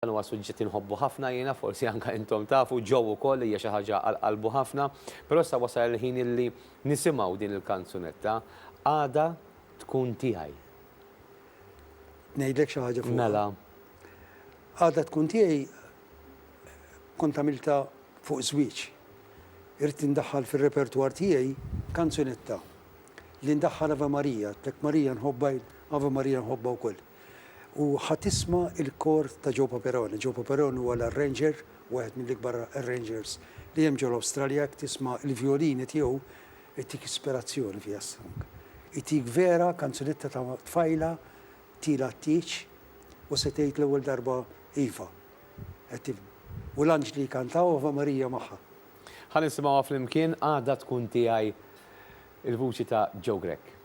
Dan huwa suġġett inħobbu ħafna jiena, forsi anke intom tafu ġew ukoll hija xi ħaġa għall-qalbu ħafna, però issa wasal il-ħin illi nisimgħu din il-kanzunetta Għada Tkun Tiegħi. Ngħidlek xi ħaġa fuq. Mela. Għada Tkun Tiegħi kont għamilta fuq żwieġ. Irid indaħħal fir-repertwar tiegħi kanzunetta li ndaħħal Ave Marija, tlek Marija nħobba Ave Marija nħobba wkoll. U ħatisma il-kor ta' Joe Paperone. Joe Paperone huwa l-arranger, wieħed mill-ikbar arrangers li hemm ġew l-Awstralja, tisma' il-violini tiegħu itik ispirazzjoni fiha s-sang. Itik vera kanzunetta ta' tfajla tila t-tieċ u se tgħid l-ewwel darba Iva. U l-anġli kantaw Ave Marija magħha. Ħa nisimgħuha flimkien Għada Tkun Tiegħi il-vuċi ta' Joe Grech.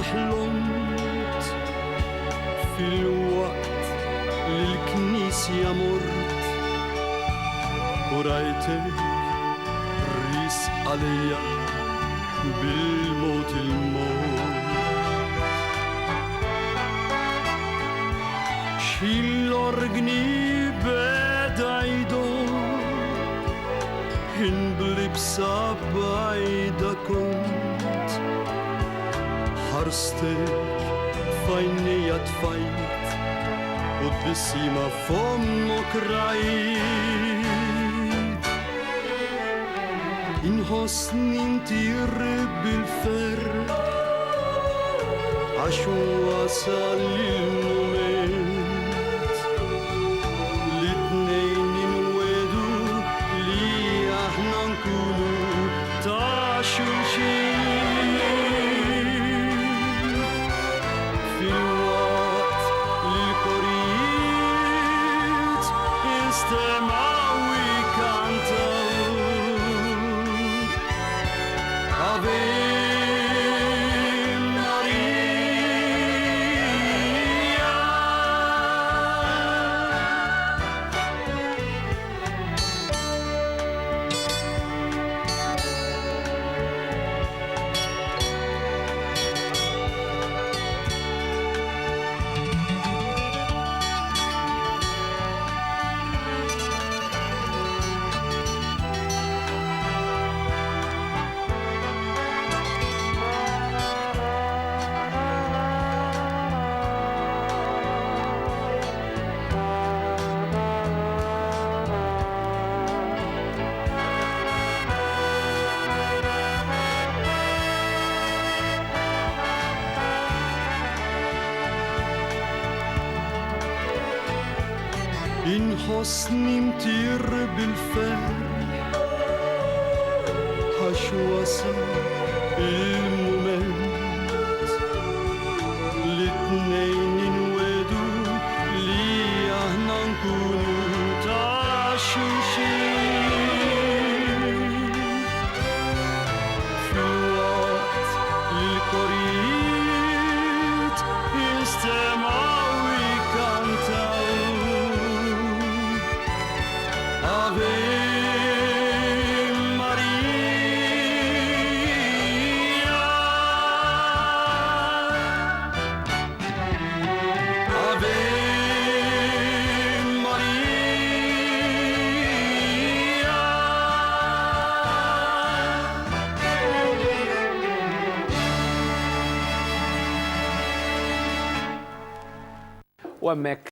ħlomt fil-waqt li l-knisja mort u rajtek ris għalija bil-mot il-mot. Xil-orgni beda jdor inblibsa bajda kont ħarstek fajnija tfajt u d-bissima fommok rajt. Inħossni ntir bil-fer għax wasal il-moment li t-nejn inwedu li aħna nkunu ta' xulxin. Inħossni mtir bil-fer għax wasal il-moment li t-nejn inwedu li aħna nkunu ta' xulxin. Fil-waqt li l-korijiet jistemaw jikkantaw Ave Maria, Ave Maria. U hemmhekk